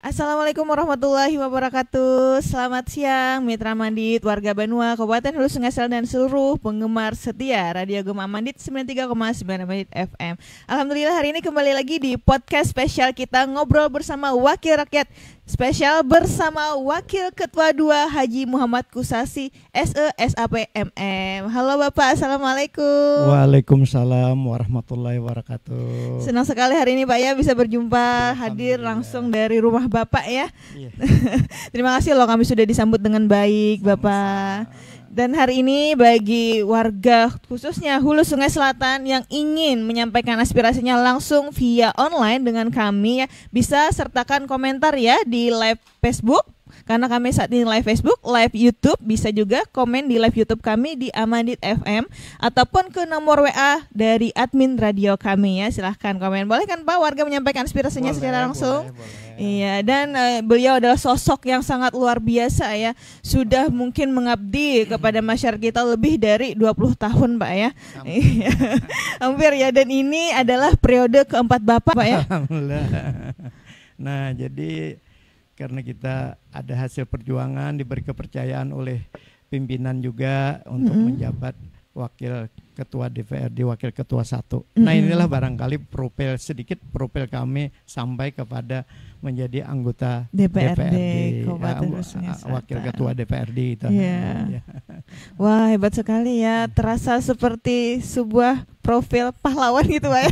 Assalamualaikum warahmatullahi wabarakatuh. Selamat siang Mitra Mandit, warga Banua, Kabupaten Hulu Sungai Selatan dan seluruh penggemar setia Radio Gema Mandit 93,9 Mandit FM. Alhamdulillah hari ini kembali lagi di podcast spesial kita ngobrol bersama Wakil Rakyat. Spesial bersama Wakil Ketua 2 Haji Muhammad Kusasi SE SAP MM. Halo Bapak, Assalamualaikum. Waalaikumsalam warahmatullahi wabarakatuh. Senang sekali hari ini Pak ya bisa berjumpa, hadir langsung dari rumah Bapak ya. Iya. Terima kasih loh kami sudah disambut dengan baik Bapak. Dan hari ini bagi warga khususnya Hulu Sungai Selatan yang ingin menyampaikan aspirasinya langsung via online dengan kami ya, bisa sertakan komentar ya di live Facebook. Karena kami saat ini live Facebook, live YouTube, bisa juga komen di live YouTube kami di Amandit FM ataupun ke nomor WA dari admin radio kami ya. Silahkan komen. Boleh kan Pak warga menyampaikan aspirasinya secara langsung? Boleh. Iya, dan beliau adalah sosok yang sangat luar biasa ya. Sudah mungkin mengabdi kepada masyarakat kita lebih dari 20 tahun Pak ya. Iya. Hampir ya, dan ini adalah periode keempat Bapak Pak ya. Alhamdulillah. Nah, jadi karena kita ada hasil perjuangan, diberi kepercayaan oleh pimpinan juga untuk menjabat wakil ketua DPRD, wakil ketua 1. Nah inilah barangkali profil kami sampai kepada menjadi anggota DPRD wakil ketua DPRD itu. Yeah. Wah hebat sekali ya, terasa seperti sebuah profil pahlawan gitu Pak ya.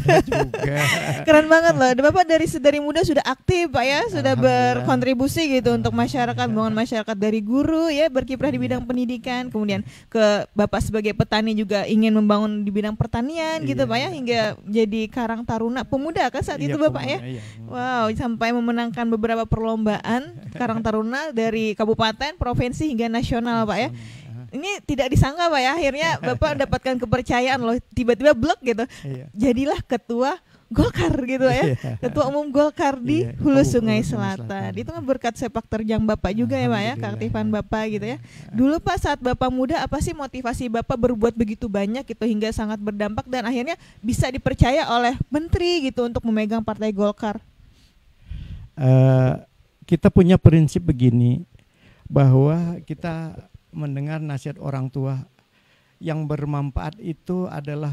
Keren banget loh. Bapak dari muda sudah aktif Pak ya, sudah berkontribusi gitu untuk masyarakat, membangun masyarakat dari guru ya, berkiprah di bidang pendidikan, kemudian ke Bapak sebagai petani juga ingin membangun di bidang pertanian gitu Pak ya, hingga jadi Karang Taruna Pemuda kan saat itu Bapak ya. Wow, sampai memenangkan beberapa perlombaan Karang Taruna dari kabupaten, provinsi hingga nasional Pak ya. Ini tidak disangka Pak ya, akhirnya Bapak mendapatkan kepercayaan loh, tiba-tiba blok gitu. Jadilah ketua Golkar gitu ya, ketua umum Golkar di Hulu Sungai Selatan. Itu kan berkat sepak terjang Bapak juga ya Pak ya, keaktifan Bapak gitu ya. Dulu Pak saat Bapak muda, apa sih motivasi Bapak berbuat begitu banyak gitu hingga sangat berdampak dan akhirnya bisa dipercaya oleh menteri gitu untuk memegang partai Golkar? Kita punya prinsip begini, bahwa kita mendengar nasihat orang tua, yang bermanfaat itu adalah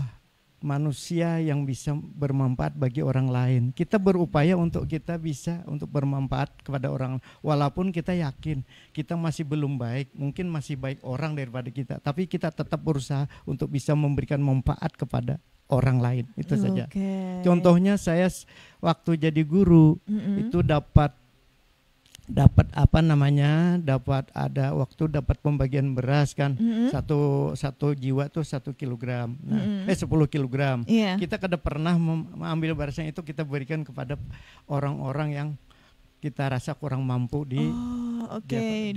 manusia yang bisa bermanfaat bagi orang lain. Kita berupaya untuk kita bisa untuk bermanfaat kepada orang, walaupun kita yakin kita masih belum baik, mungkin masih baik orang daripada kita, tapi kita tetap berusaha untuk bisa memberikan manfaat kepada orang lain, itu saja. Contohnya saya waktu jadi guru itu dapat ada waktu dapat pembagian beras kan, satu jiwa tuh 1 kilogram, 10 kilogram. Kita kada pernah mengambil berasnya itu kita berikan kepada orang-orang yang kita rasa kurang mampu di.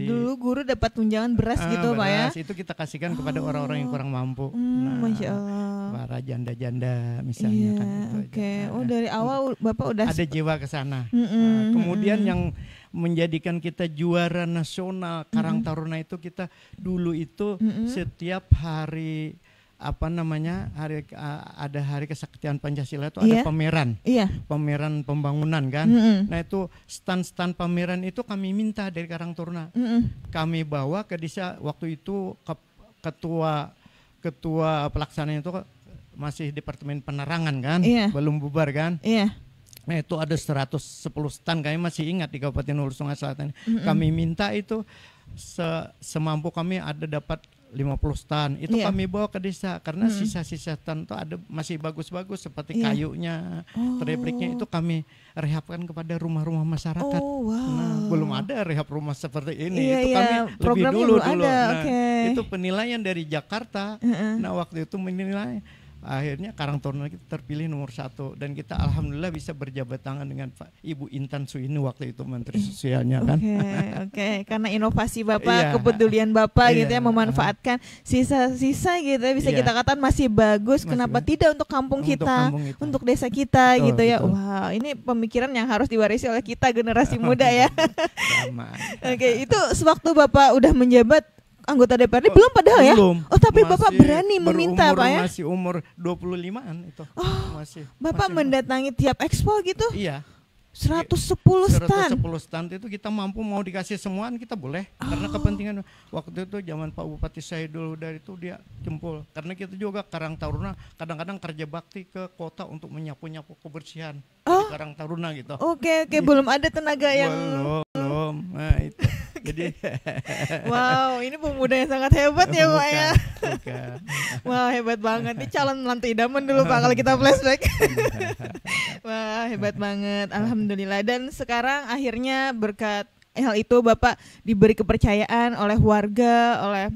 Dulu guru dapat tunjangan beras gitu Pak ya. Itu kita kasihkan kepada orang-orang yang kurang mampu. Masya Allah. Para janda-janda misalnya kan. Dari awal Bapak udah ada jiwa ke sana. Kemudian yang menjadikan kita juara nasional Karang Taruna itu, kita dulu itu setiap hari ada hari kesaktian Pancasila itu ada pameran, pameran pembangunan kan. Nah itu stand pameran itu kami minta dari Karang Taruna, kami bawa ke desa. Waktu itu ketua pelaksananya itu masih Departemen Penerangan kan, belum bubar kan. Nah itu ada 110 stand, kami masih ingat di Kabupaten Hulu Sungai Selatan. Kami minta itu semampu kami ada dapat 50 stand. Itu kami bawa ke desa karena sisa-sisa stand itu ada masih bagus-bagus seperti kayunya, repliknya itu kami rehabkan kepada rumah-rumah masyarakat. Nah, belum ada rehab rumah seperti ini. Itu kami lebih dulu. Nah, itu penilaian dari Jakarta. Nah, waktu itu menilai. Akhirnya Karang Taruna kita terpilih nomor 1 dan kita alhamdulillah bisa berjabat tangan dengan Pak Ibu Intan Suini waktu itu Menteri Sosialnya kan. Karena inovasi Bapak, kepedulian Bapak gitu ya, memanfaatkan sisa-sisa gitu ya, bisa kita katakan masih bagus. Kenapa tidak untuk kampung kita, untuk desa kita gitu ya. Wow, ini pemikiran yang harus diwarisi oleh kita generasi muda ya. Itu sewaktu Bapak udah menjabat anggota DPRD belum padahal ya? Belum. Tapi Bapak berani meminta Pak ya? Masih umur 25-an itu. Bapak mendatangi tiap expo gitu? Iya. 110 stand. 110 stand itu kita mampu mau dikasih semuaan kita boleh. Karena kepentingan waktu itu zaman Pak Bupati Saidul Huda itu dia jempol. Karena kita juga Karang Taruna kadang-kadang kerja bakti ke kota untuk menyapu-nyapu kebersihan di Karang Taruna gitu. Oke, belum ada tenaga yang belum. Nah, itu. Jadi wow, ini pemuda yang sangat hebat ya Pak ya. Wah, hebat banget. Ini calon menantu idaman dulu Pak kalau kita flashback. Wah, hebat banget. Alhamdulillah. Dan sekarang akhirnya berkat hal itu Bapak diberi kepercayaan oleh warga, oleh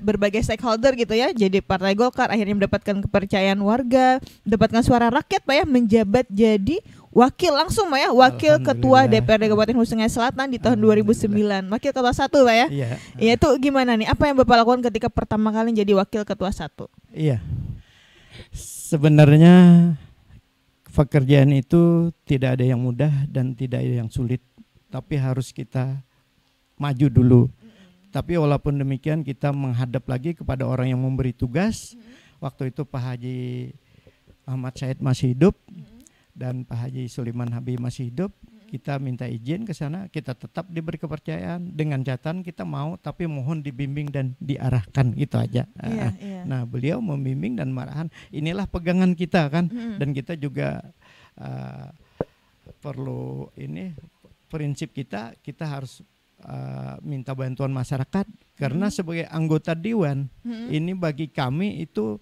berbagai stakeholder gitu ya. Jadi Partai Golkar akhirnya mendapatkan kepercayaan warga, mendapatkan suara rakyat Pak ya, menjabat jadi wakil langsung Pak ya, wakil ketua DPRD Kabupaten Hulu Sungai Selatan di tahun 2009. Wakil ketua 1 Pak ya. Iya, itu gimana nih? Apa yang Bapak lakukan ketika pertama kali jadi wakil ketua 1? Iya. Sebenarnya pekerjaan itu tidak ada yang mudah dan tidak ada yang sulit, tapi harus kita maju dulu. Tapi walaupun demikian kita menghadap lagi kepada orang yang memberi tugas. Waktu itu Pak Haji Ahmad Said masih hidup dan Pak Haji Suliman Habib masih hidup. Kita minta izin ke sana, kita tetap diberi kepercayaan dengan catatan kita mau, tapi mohon dibimbing dan diarahkan, gitu aja. Nah, beliau membimbing dan marahan. Inilah pegangan kita kan, dan kita juga perlu ini prinsip kita harus minta bantuan masyarakat karena sebagai anggota dewan ini bagi kami itu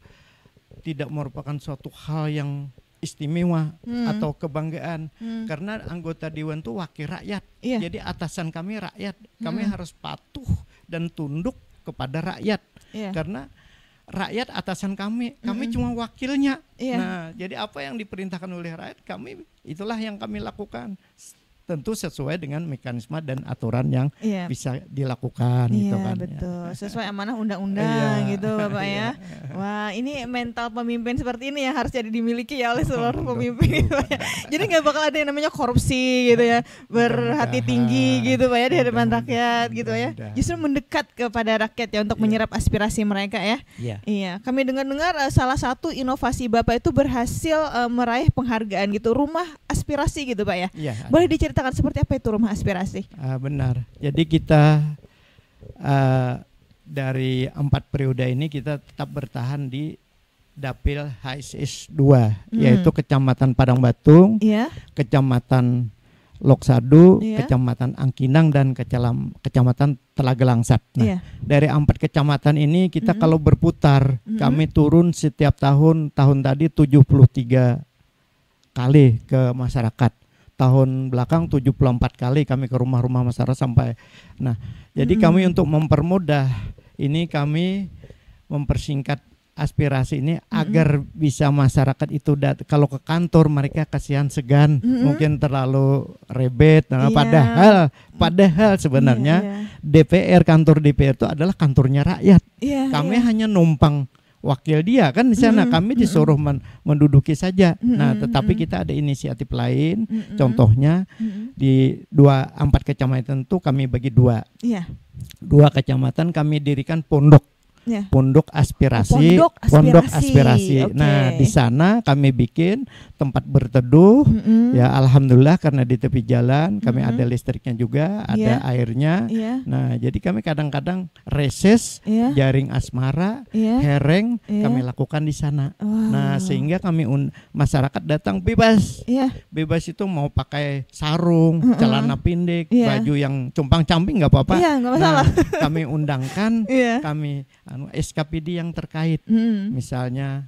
tidak merupakan suatu hal yang istimewa atau kebanggaan karena anggota dewan itu wakil rakyat. Jadi atasan kami rakyat, kami harus patuh dan tunduk kepada rakyat karena rakyat atasan kami cuma wakilnya. Nah, jadi apa yang diperintahkan oleh rakyat kami itulah yang kami lakukan. Tentu sesuai dengan mekanisme dan aturan yang bisa dilakukan gitu kan. Betul. Sesuai amanah undang-undang gitu Bapak ya. Wah, ini mental pemimpin seperti ini yang harus jadi dimiliki ya oleh seluruh pemimpin gitu ya. Jadi nggak bakal ada yang namanya korupsi gitu ya, berhati tinggi gitu Pak ya di hadapan rakyat gitu ya. Justru mendekat kepada rakyat ya untuk menyerap aspirasi mereka ya. Iya. Kami dengar-dengar salah satu inovasi Bapak itu berhasil meraih penghargaan gitu, rumah aspirasi gitu Pak ya. Boleh diceritakan seperti apa itu rumah aspirasi? Benar. Jadi kita dari 4 periode ini kita tetap bertahan di Dapil HSS 2, yaitu Kecamatan Padang Batung, Kecamatan Loksadu, Kecamatan Angkinang dan Kecamatan Telaga Langsat. Nah, dari 4 kecamatan ini kita kalau berputar, kami turun setiap tahun tadi 73 kali ke masyarakat. Tahun belakang 74 kali kami ke rumah-rumah masyarakat sampai. Nah, jadi kami untuk mempermudah ini kami mempersingkat aspirasi ini agar bisa masyarakat itu kalau ke kantor mereka kasihan segan, mungkin terlalu rebet. Nah, padahal sebenarnya DPR, kantor DPR itu adalah kantornya rakyat. Kami hanya numpang wakil dia kan di sana, kami disuruh menduduki saja. Nah, tetapi kita ada inisiatif lain. Contohnya di 4 kecamatan itu kami bagi 2. 2 kecamatan kami dirikan pondok aspirasi. Pondok aspirasi. Nah, di sana kami bikin tempat berteduh. Ya, alhamdulillah karena di tepi jalan kami ada listriknya juga, ada airnya. Nah, jadi kami kadang-kadang reses, jaring asmara, hereng kami lakukan di sana. Nah, sehingga kami masyarakat datang bebas. Bebas itu mau pakai sarung, celana pendek, baju yang compang-camping nggak apa-apa. Nggak masalah. Nah, kami undangkan, kami SKPD yang terkait, misalnya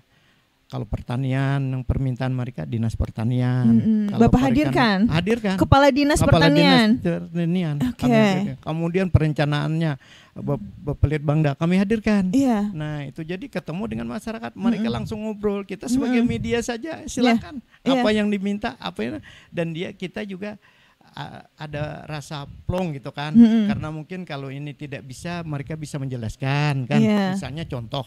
kalau pertanian yang permintaan mereka dinas pertanian, Bapak hadirkan kepala dinas pertanian. Kemudian perencanaannya Bapelit Bangda kami hadirkan. Nah, itu jadi ketemu dengan masyarakat, mereka langsung ngobrol. Kita sebagai media saja silakan apa yang diminta, dan kita juga ada rasa plong gitu kan, karena mungkin kalau ini tidak bisa mereka bisa menjelaskan kan. Misalnya contoh,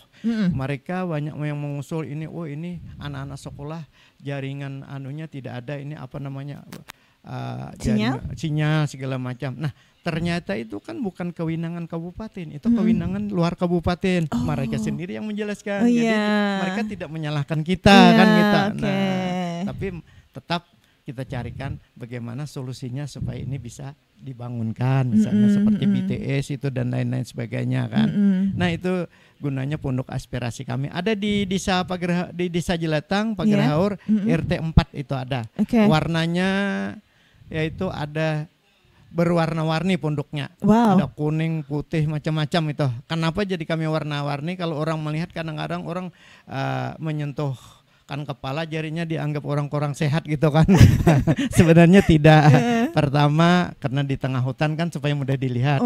mereka banyak yang mengusul ini, ini anak-anak sekolah jaringan anunya tidak ada, ini apa namanya sinyal segala macam. Nah, ternyata itu kan bukan kewenangan kabupaten, itu kewenangan luar kabupaten. Mereka sendiri yang menjelaskan. Jadi mereka tidak menyalahkan kita kan kita. Nah, tapi tetap kita carikan bagaimana solusinya supaya ini bisa dibangunkan, misalnya seperti BTS itu dan lain-lain sebagainya kan. Nah itu gunanya pondok aspirasi kami. Ada di desa di desa Jelatang, Pagerhaur, RT 4 itu ada. Warnanya yaitu ada berwarna-warni pondoknya. Ada kuning, putih, macam-macam itu. Kenapa jadi kami warna-warni? Kalau orang melihat kadang-kadang orang menyentuh kan kepala, jarinya dianggap orang kurang sehat gitu kan. Sebenarnya tidak. Pertama karena di tengah hutan kan supaya mudah dilihat.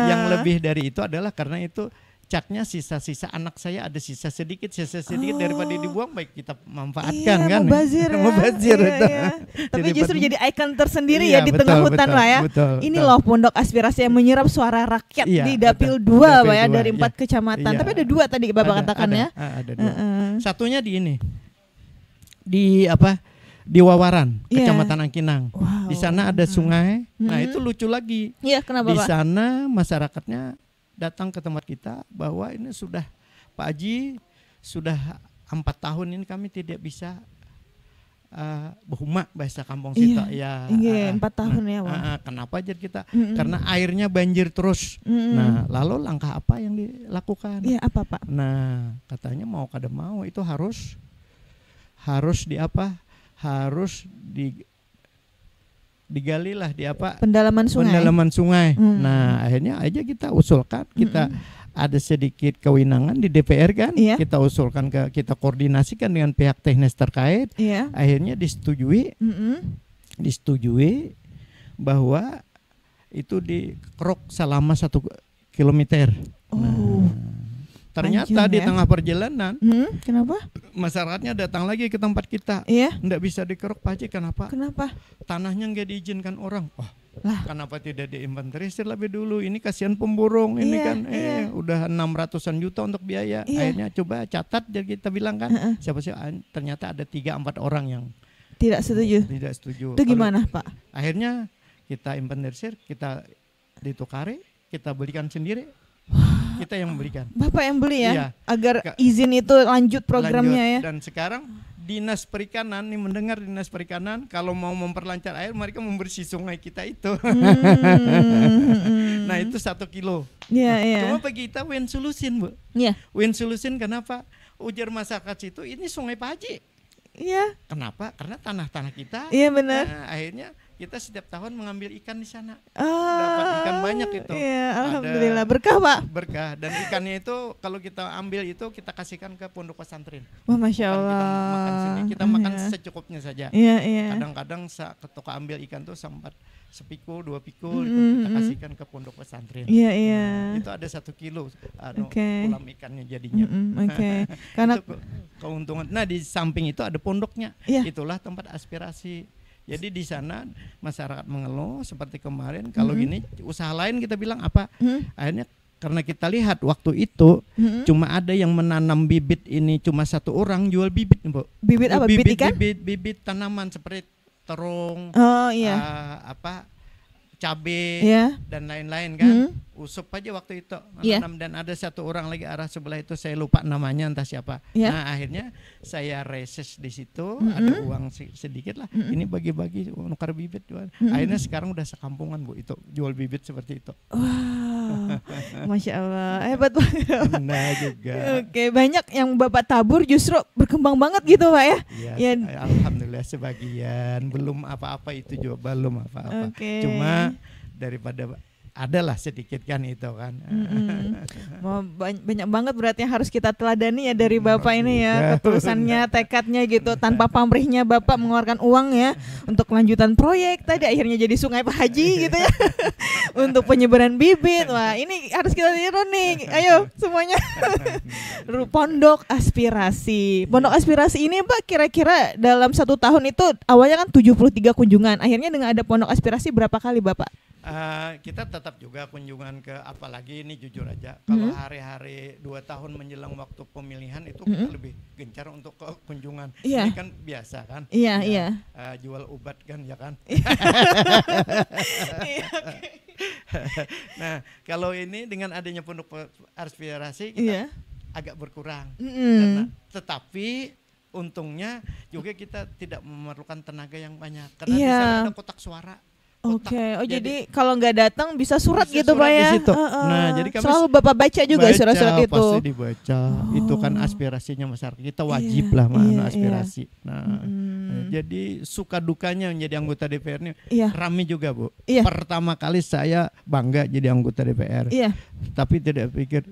Yang lebih dari itu adalah karena itu catnya sisa-sisa anak saya ada sisa sedikit daripada dibuang, baik kita manfaatkan kan. Mubazir itu. Tapi justru jadi ikon tersendiri ya di tengah hutan lah ya. Ini loh pondok aspirasi yang menyerap suara rakyat di Dapil 2 Pak ya, dari 4 kecamatan. Tapi ada 2 tadi Bapak katakan ya. Ada 2. Satunya di ini. Di Wawaran, Kecamatan Angkinang. Di sana ada sungai. Nah, itu lucu lagi. Kenapa, Di sana masyarakatnya datang ke tempat kita bahwa ini sudah Pak Haji sudah 4 tahun ini kami tidak bisa berhuma bahasa kampung kita 4 tahun ya. Kenapa jadi kita? Karena airnya banjir terus. Nah, lalu langkah apa yang dilakukan? Apa Pak? Nah, katanya mau kada mau itu harus digalilah pendalaman sungai. Nah, akhirnya aja kita usulkan, kita ada sedikit kewenangan di DPR kan, kita usulkan kita koordinasikan dengan pihak teknis terkait. Akhirnya disetujui bahwa itu dikerok selama 1 kilometer. Ternyata di tengah perjalanan, kenapa? Masyarakatnya datang lagi ke tempat kita. Nggak bisa dikeruk Pak Haji, kenapa? Tanahnya nggak diizinkan orang. Kenapa tidak diinventarisir lebih dulu? Ini kasihan pemborong, ini kan udah 600-an juta untuk biaya. Akhirnya coba catat, jadi kita bilang kan, siapa sih? Ternyata ada 3-4 orang yang tidak setuju. Itu gimana Pak? Akhirnya kita inventarisir, kita ditukari, kita belikan sendiri. Kita yang memberikan. Bapak yang beli ya? Agar izin itu lanjut programnya ya. Dan sekarang Dinas Perikanan nih, mendengar Dinas Perikanan kalau mau memperlancar air mereka membersih sungai kita itu. Nah itu 1 kilo. Cuma bagi kita win solution Bu. Win solution kenapa? Ujar masyarakat situ ini sungai Pak Haji. Kenapa? Karena tanah-tanah kita. Benar. Nah, akhirnya kita setiap tahun mengambil ikan di sana. Dapat ikan banyak itu. Alhamdulillah, berkah Pak. Berkah, dan ikannya itu kalau kita ambil itu kita kasihkan ke pondok pesantren. Masya Allah. Kita makan secukupnya saja. Kadang-kadang ketika ambil ikan tuh sempat sepikul 2 pikul itu kita kasihkan ke pondok pesantren. Itu ada 1 kilo kolam ikannya jadinya. Karena itu keuntungan. Nah di samping itu ada pondoknya. Itulah tempat aspirasi. Jadi di sana masyarakat mengeluh seperti kemarin kalau gini usaha lain kita bilang apa? Akhirnya karena kita lihat waktu itu cuma ada yang menanam bibit ini cuma 1 orang jual bibit, Bu. Bibit apa? Bibit ikan? Bibit tanaman seperti terung, cabai dan lain-lain kan. Usup aja waktu itu menanam, dan ada 1 orang lagi arah sebelah itu saya lupa namanya entah siapa. Nah akhirnya saya reses di situ, ada uang sedikit lah. Ini bagi-bagi nukar bibit. Akhirnya sekarang udah sekampungan Bu itu jual bibit seperti itu. Masya Allah, hebat banget. Nah juga. Banyak yang Bapak tabur justru berkembang banget gitu Pak ya? Alhamdulillah sebagian, belum apa-apa itu juga belum apa-apa. Cuma daripada adalah sedikit kan itu kan. Banyak banget berarti yang harus kita teladani ya dari Bapak ini ya, ketulusannya, tekadnya gitu, tanpa pamrihnya Bapak mengeluarkan uang ya untuk kelanjutan proyek tadi akhirnya jadi sungai Pak Haji gitu ya. Untuk penyebaran bibit. Wah, ini harus kita tiru nih. Ayo semuanya. Pondok aspirasi. Pondok aspirasi ini Pak kira-kira dalam 1 tahun itu awalnya kan 73 kunjungan. Akhirnya dengan ada pondok aspirasi berapa kali Bapak? Kita tetap juga kunjungan ke, apalagi ini jujur aja kalau hari-hari 2 tahun menjelang waktu pemilihan itu kita lebih gencar untuk ke kunjungan. Ini kan biasa kan, jual obat kan ya kan. Nah kalau ini dengan adanya pondok aspirasi kita agak berkurang, tetapi untungnya juga kita tidak memerlukan tenaga yang banyak karena di sana ada kotak suara. Oke, jadi kalau nggak datang bisa surat gitu Pak ya. Nah, jadi kami selalu Bapak baca juga surat-surat itu. Pasti dibaca. Itu kan aspirasinya masyarakat kita wajib lah aspirasi. Nah, jadi suka dukanya menjadi anggota DPR ini ramai juga Bu. Pertama kali saya bangga jadi anggota DPR. Tapi tidak pikir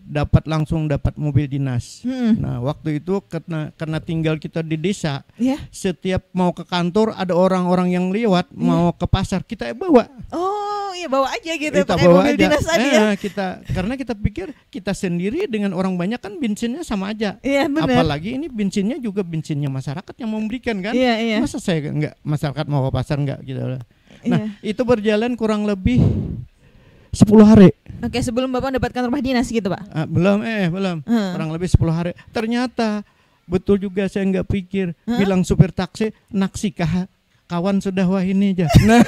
langsung dapat mobil dinas. Nah, waktu itu karena tinggal kita di desa, setiap mau ke kantor ada orang-orang yang lewat mau ke pasar kita bawa. Oh iya bawa aja gitu. Kita bawa mobil dinas aja. Karena kita pikir kita sendiri dengan orang banyak kan bensinnya sama aja. Apalagi ini bensinnya juga bensinnya masyarakat yang memberikan kan. Masa saya enggak masyarakat mau ke pasar enggak gitu. Nah itu berjalan kurang lebih 10 hari. Oke, sebelum Bapak mendapatkan rumah dinas gitu Pak? Belum. Kurang lebih 10 hari. Ternyata betul juga saya enggak pikir. Bilang supir taksi naksikah kawan sudah wah ini aja. Nah,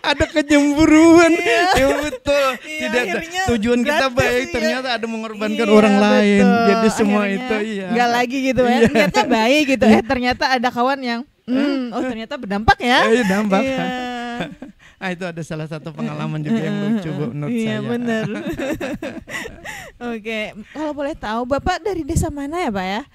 ada kecemburuan. Betul. Tidak tujuan kita baik, ternyata ada mengorbankan orang lain. Jadi semua akhirnya itu enggak lagi gitu ya. Niatnya baik gitu. Ternyata ada kawan yang ternyata berdampak ya. Dampak. Itu ada salah satu pengalaman juga yang lucu Bu menurut saya. Iya benar. Oke, kalau boleh tahu Bapak dari desa mana ya Pak ya?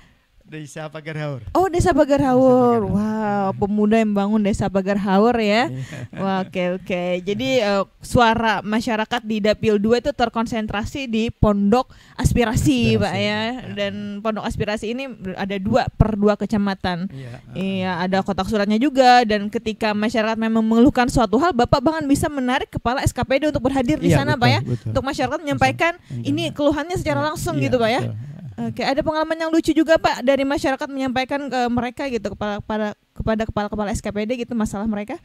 Desa Pagar Haur. Oh, Desa Pagar Haur. Wow, pemuda yang bangun Desa Pagar Haur ya. Wah, oke. Jadi suara masyarakat di Dapil 2 itu terkonsentrasi di Pondok Aspirasi, Pak ya. Dan Pondok Aspirasi ini ada 2 per 2 kecamatan. Iya, ada kotak suratnya juga, dan ketika masyarakat memang mengeluhkan suatu hal, Bapak bahkan bisa menarik kepala SKPD untuk berhadir di sana, Pak ya. Untuk masyarakat menyampaikan ini keluhannya secara langsung gitu, Pak ya. Oke, ada pengalaman yang lucu juga Pak dari masyarakat menyampaikan ke mereka gitu kepada kepala SKPD gitu masalah mereka?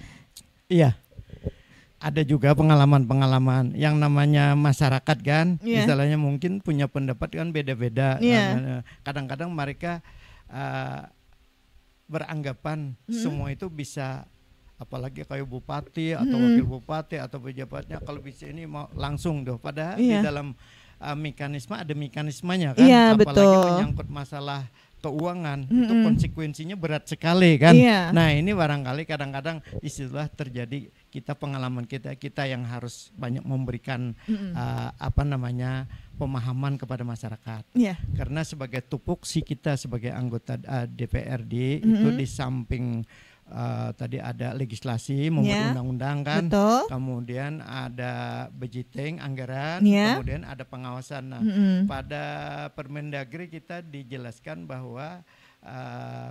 Iya, ada juga pengalaman yang namanya masyarakat kan, istilahnya mungkin punya pendapat kan beda-beda. Kadang-kadang mereka beranggapan semua itu bisa, apalagi kayak bupati atau wakil bupati atau pejabatnya kalau bisa ini mau langsung doh, padahal di dalam mekanisme ada mekanismenya kan, apalagi menyangkut masalah keuangan itu konsekuensinya berat sekali kan. Nah ini barangkali kadang-kadang disitulah terjadi pengalaman kita yang harus banyak memberikan pemahaman kepada masyarakat. Karena sebagai tupoksi kita sebagai anggota DPRD itu di samping tadi ada legislasi membuat undang-undang kan, kemudian ada budgeting anggaran, kemudian ada pengawasan. Nah, pada Permendagri kita dijelaskan bahwa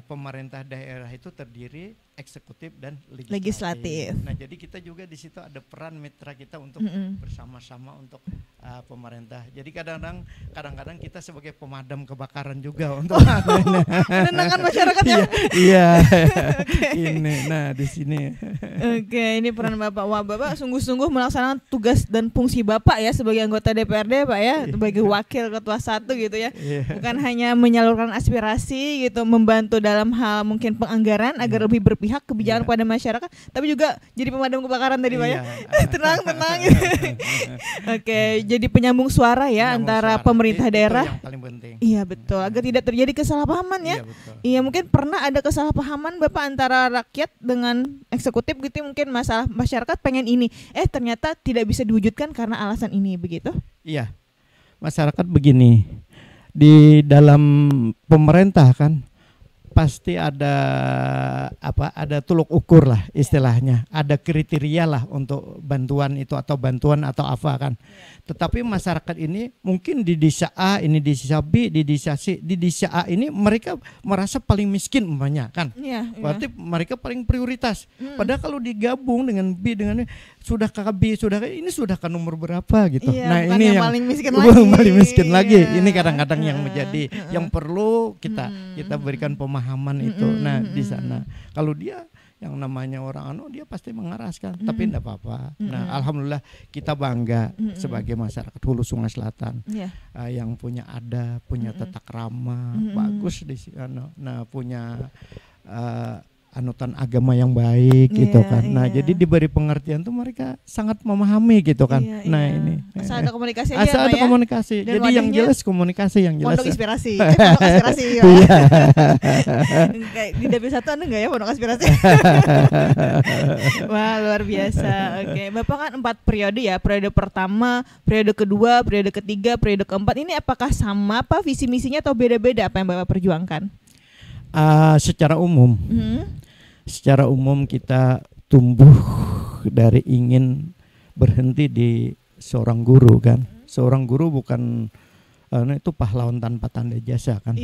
pemerintah daerah itu terdiri eksekutif dan legislatif. Nah, jadi kita juga di situ ada peran mitra kita untuk bersama-sama untuk pemerintah. Jadi kadang-kadang kita sebagai pemadam kebakaran juga untuk menenangkan masyarakat ya. Iya. Ini, nah di sini. Oke, ini peran Bapak. Wah, Bapak sungguh-sungguh melaksanakan tugas dan fungsi Bapak ya sebagai anggota DPRD, Pak ya, sebagai wakil ketua 1 gitu ya. Bukan hanya menyalurkan aspirasi gitu, membantu dalam hal mungkin penganggaran agar lebih berpihak kebijakan pada masyarakat, tapi juga jadi pemadam kebakaran tadi Pak ya. Tenang. Oke, jadi penyambung suara ya antara pemerintah daerah. Itu yang paling penting. Iya betul, agar tidak terjadi kesalahpahaman ya. Iya, mungkin pernah ada kesalahpahaman Bapak antara rakyat dengan eksekutif gitu, mungkin masalah masyarakat pengen ini, ternyata tidak bisa diwujudkan karena alasan ini begitu. Iya. Masyarakat begini, di dalam pemerintah kan pasti ada tolok ukur lah istilahnya, ada kriteria lah untuk bantuan itu atau apa kan. Tetapi masyarakat ini mungkin di desa A, ini di desa B, di desa C, di desa A ini mereka merasa paling miskin umpamanya kan. Berarti mereka paling prioritas. Padahal kalau digabung dengan B dengan sudah KB, ini sudah ke nomor berapa gitu. Nah, ini yang paling miskin lagi. Ini kadang-kadang yang menjadi yang perlu kita berikan pemahaman itu. Nah, di sana kalau dia yang namanya orang dia pasti mengeraskan, tapi enggak apa-apa. Nah, alhamdulillah kita bangga sebagai masyarakat Hulu Sungai Selatan yang punya tata krama bagus di sana. Nah, punya anutan agama yang baik gitu kan. Nah, jadi diberi pengertian tuh mereka sangat memahami gitu kan. Nah, ini asal ada komunikasi aja. Asal ada komunikasi. Dan jadi yang jelas komunikasi yang jelas. Pondok Inspirasi. Pondok Aspirasi. Iya. Kayak di Dapil 1 ada enggak ya Pondok Aspirasi? Wah, luar biasa. Oke, Bapak kan 4 periode ya. Periode pertama, periode kedua, periode ketiga, periode keempat. Ini apakah sama apa visi misinya atau beda-beda apa yang Bapak perjuangkan? Secara umum kita tumbuh dari ingin berhenti di seorang guru kan. Seorang guru bukan itu pahlawan tanpa tanda jasa kan.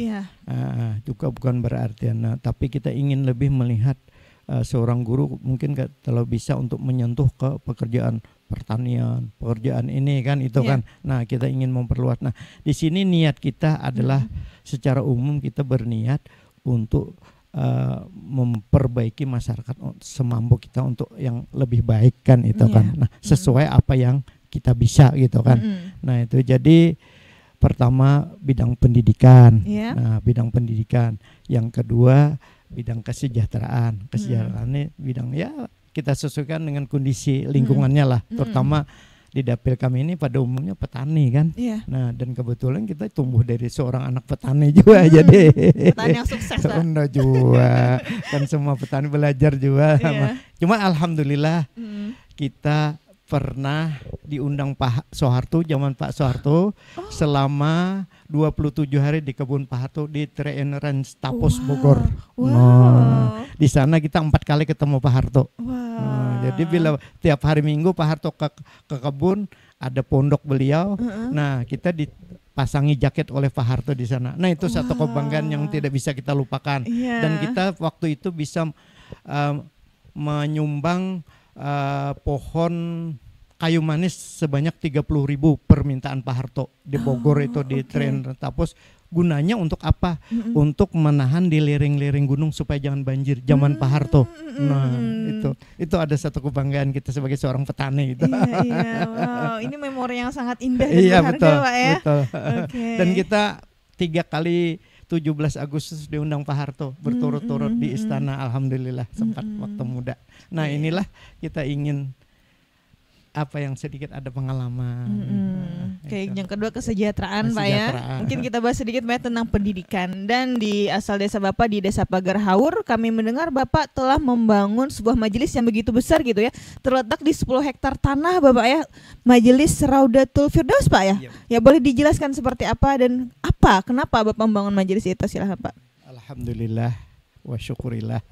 Juga bukan berarti tapi kita ingin lebih melihat seorang guru mungkin kalau bisa untuk menyentuh ke pekerjaan pertanian, pekerjaan ini kan itu kan. Nah, kita ingin memperluas. Nah, di sini niat kita adalah secara umum kita berniat untuk memperbaiki masyarakat semampu kita untuk yang lebih baik kan itu kan. Nah, sesuai apa yang kita bisa gitu kan. Nah, itu jadi pertama bidang pendidikan. Nah, bidang pendidikan. Yang kedua bidang kesejahteraan. Kesejahteraan ini bidang kita sesuaikan dengan kondisi lingkungannya lah. Terutama di dapil kami ini pada umumnya petani kan. Nah, dan kebetulan kita tumbuh dari seorang anak petani juga jadi petani yang sukses lah. juga kan semua petani belajar juga. Cuma alhamdulillah kita pernah diundang Pak Soeharto, zaman Pak Soeharto selama 27 hari di kebun Pak Harto di Train Ranch Tapos Bogor. Di sana kita 4 kali ketemu Pak Harto. Jadi bila tiap hari Minggu Pak Harto ke kebun, ada pondok beliau. Nah, kita dipasangi jaket oleh Pak Harto di sana. Nah, itu satu kebanggaan yang tidak bisa kita lupakan. Dan kita waktu itu bisa menyumbang pohon kayu manis sebanyak 30.000 permintaan Pak Harto di Bogor itu di Train Tapos. Gunanya untuk apa? Untuk menahan di lereng-lereng gunung supaya jangan banjir zaman Pak Harto. Nah, itu ada satu kebanggaan kita sebagai seorang petani gitu. Wow, ini memori yang sangat indah dan berharga, Pak ya. Betul. Dan kita 3 kali 17 Agustus diundang Pak Harto berturut-turut di istana, alhamdulillah sempat waktu muda. Nah, inilah kita ingin apa yang sedikit ada pengalaman. Oke, yang kedua kesejahteraan Pak ya. Mungkin kita bahas sedikit Pak tentang pendidikan. Dan di asal desa Bapak di Desa Pagar Haur, kami mendengar Bapak telah membangun sebuah majelis yang begitu besar gitu ya. Terletak di 10 hektar tanah Bapak ya. Majelis Raudatul Firdaus Pak ya. Ya, boleh dijelaskan seperti apa dan kenapa Bapak membangun majelis itu? Silahkan Pak. Alhamdulillah wa syukurillah.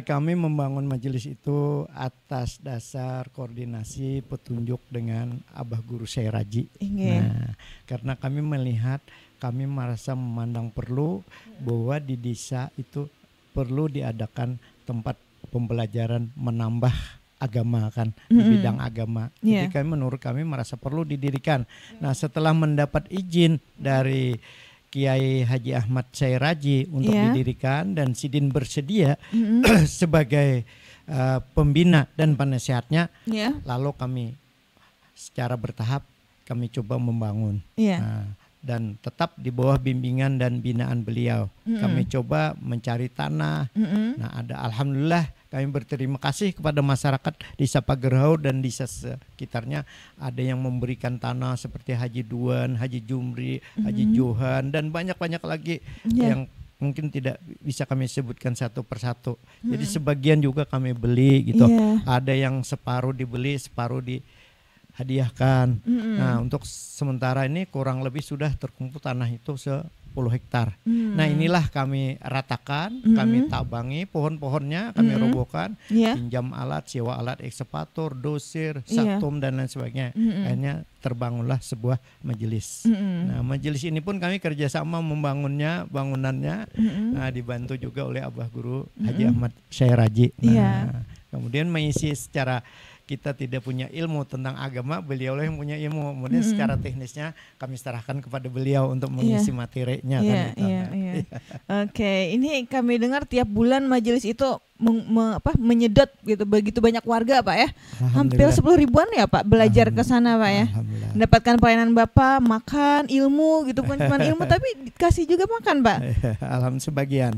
Kami membangun majelis itu atas dasar koordinasi petunjuk dengan Abah Guru Syekh Raji. Nah, karena kami melihat, kami merasa memandang perlu bahwa di desa itu perlu diadakan tempat pembelajaran menambah agama kan, di bidang agama. Jadi menurut kami merasa perlu didirikan. Nah, setelah mendapat izin dari Kiai Haji Ahmad Syekh Raji untuk didirikan dan Sidin bersedia sebagai pembina dan penasehatnya, lalu kami secara bertahap kami coba membangun. Dan tetap di bawah bimbingan dan binaan beliau. Kami coba mencari tanah. Nah, alhamdulillah kami berterima kasih kepada masyarakat Desa Pagar Haur dan desa sekitarnya, ada yang memberikan tanah seperti Haji Duan, Haji Jumri, Haji Johan dan banyak-banyak lagi yang mungkin tidak bisa kami sebutkan satu persatu. Jadi sebagian juga kami beli gitu. Ada yang separuh dibeli, separuh dihadiahkan. Nah, untuk sementara ini kurang lebih sudah terkumpul tanah itu 10 hektar. Nah, inilah kami ratakan, kami tabangi pohon-pohonnya, kami robohkan, pinjam alat, sewa alat ekskavator, dosir, saktum dan lain sebagainya. Akhirnya terbangunlah sebuah majelis. Nah, majelis ini pun kami kerjasama membangunnya, bangunannya, dibantu juga oleh Abah Guru Haji Ahmad Syekh Raji. Nah, kemudian mengisi secara kita tidak punya ilmu tentang agama, beliau yang punya ilmu. Kemudian secara teknisnya kami serahkan kepada beliau untuk mengisi materinya. Oke, ini kami dengar tiap bulan majelis itu menyedot gitu begitu banyak warga Pak ya. Hampir 10 ribuan ya Pak belajar ke sana Pak ya. Mendapatkan pelayanan Bapak, makan ilmu gitu, bukan cuma ilmu tapi dikasih juga makan Pak. Alhamdulillah sebagian.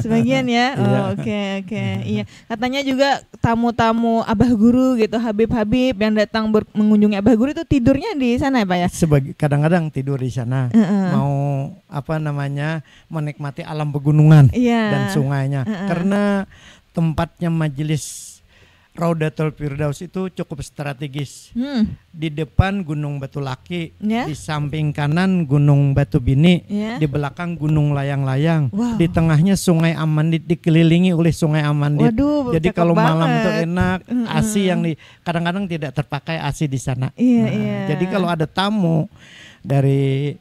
Sebagian ya. Oke. Iya. Katanya juga tamu-tamu Abah Guru gitu, Habib-habib yang datang mengunjungi Abah Guru itu tidurnya di sana ya Pak ya. Kadang-kadang tidur di sana. Mau menikmati alam pegunungan dan sungainya. Karena tempatnya majelis Raudatul Firdaus itu cukup strategis. Di depan Gunung Batu Laki, di samping kanan Gunung Batu Bini, di belakang Gunung Layang-Layang, di tengahnya Sungai Amandit, dikelilingi oleh Sungai Amandit. Waduh, jadi kalau malam itu enak, ASI yang kadang-kadang tidak terpakai ASI di sana. Jadi kalau ada tamu dari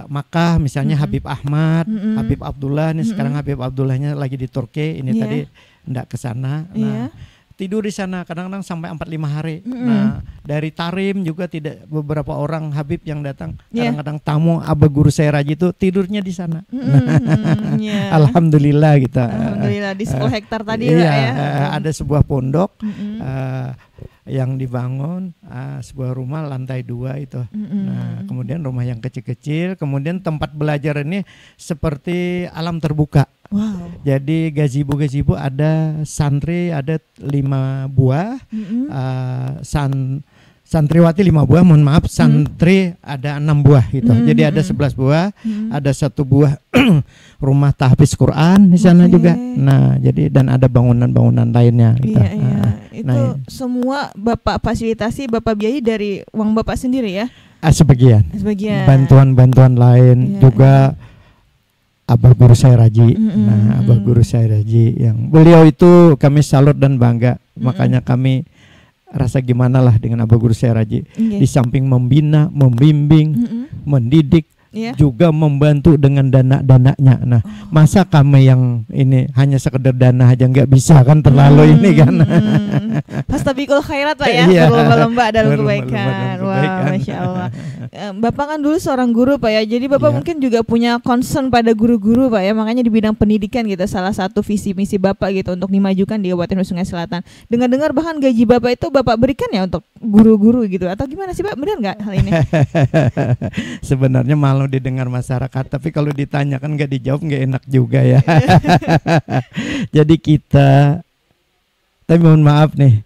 Makkah misalnya Habib Ahmad, Habib Abdullah, ini sekarang Habib Abdullahnya lagi di Turki, ini tadi ndak ke sana. Nah, tidur di sana kadang-kadang sampai 4-5 hari. Nah, dari Tarim juga tidak beberapa orang Habib yang datang. Kadang-kadang tamu Abah Guru saya Raji itu tidurnya di sana. Alhamdulillah gitu. Alhamdulillah di 10 hektar tadi ya. Ada sebuah pondok yang dibangun, sebuah rumah lantai 2 itu. Nah, kemudian rumah yang kecil-kecil, kemudian tempat belajar ini seperti alam terbuka. Jadi gazebo ada santri ada 5 buah, santriwati 5 buah, mohon maaf, santri ada 6 buah gitu. Jadi ada 11 buah, ada 1 buah rumah tahfiz Quran di sana juga. Nah, jadi dan ada bangunan-bangunan lainnya gitu. Itu semua Bapak fasilitasi, Bapak biayai dari uang Bapak sendiri ya? Sebagian. Bantuan-bantuan lain juga Abah Guru saya Raji. Nah, Abah Guru saya Raji yang beliau itu kami salut dan bangga. Makanya kami rasa gimana lah dengan Abah Guru saya Raji. Di samping membina, membimbing, mendidik, juga membantu dengan dana-dananya. Nah, masa kami yang ini hanya sekedar dana aja nggak bisa kan, terlalu ini kan. Fastabiqul khairat Pak ya, berlomba-lomba dalam kebaikan. Wah, Masya Allah. Bapak kan dulu seorang guru Pak ya, jadi Bapak mungkin juga punya concern pada guru-guru Pak ya, makanya di bidang pendidikan gitu, salah satu visi misi Bapak gitu untuk dimajukan di Kabupaten Hulu Sungai Selatan. Dengar-dengar bahkan gaji Bapak itu Bapak berikan ya untuk guru-guru gitu, atau gimana sih Pak, benar nggak hal ini? Sebenarnya malu didengar masyarakat, tapi kalau ditanyakan nggak dijawab nggak enak juga ya. Jadi tapi mohon maaf nih,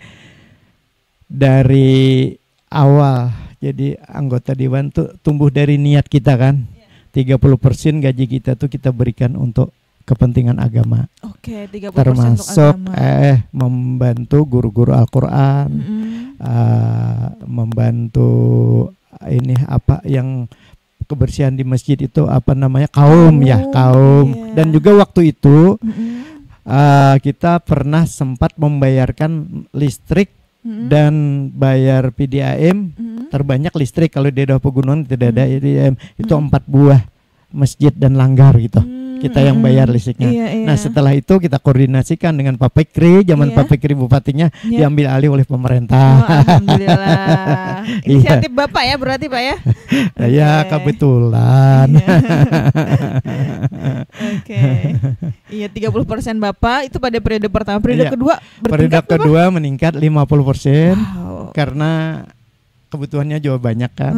dari awal jadi anggota dewan tuh tumbuh dari niat kita kan. 30% gaji kita tuh kita berikan untuk kepentingan agama. Oke, 30% termasuk untuk agama. Membantu guru-guru Al-Qur'an, membantu ini apa yang kebersihan di masjid itu kaum. Dan juga waktu itu kita pernah sempat membayarkan listrik dan bayar PDAM terbanyak listrik kalau di daerah pegunungan tidak ada PDAM itu 4 buah masjid dan langgar gitu. Kita yang bayar listriknya. Nah, setelah itu kita koordinasikan dengan Pak Fikri, Pak Fikri bupatinya diambil alih oleh pemerintah. Alhamdulillah. Inisiatif Bapak ya berarti Pak ya? Ya, kebetulan. Iya, 30% Bapak itu pada periode pertama, periode kedua periode kedua meningkat 50%. Karena kebutuhannya juga banyak kan.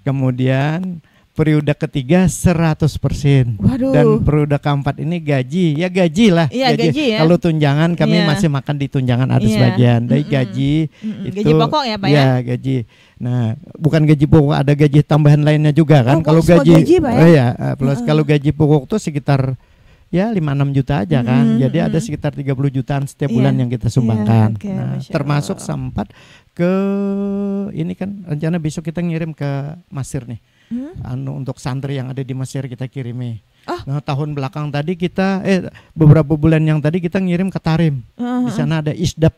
Kemudian periode ketiga 100%. Dan periode keempat ini gaji lah. Gaji ya. Kalau tunjangan kami masih makan di tunjangan ada sebagian. Dari gaji itu gaji pokok ya Pak ya? Ya, gaji. Nah, bukan gaji pokok, ada gaji tambahan lainnya juga kan. Kalau gaji Pak ya? Plus kalau gaji pokok tuh sekitar 5-6 juta aja kan. Jadi ada sekitar 30 jutaan setiap bulan yang kita sumbangkan. Nah, termasuk sempat ke ini kan rencana besok kita ngirim ke Mesir nih. Untuk santri yang ada di Mesir kita kirimi. Nah, tahun belakang tadi kita beberapa bulan yang tadi kita ngirim ke Tarim. Di sana ada ISDAP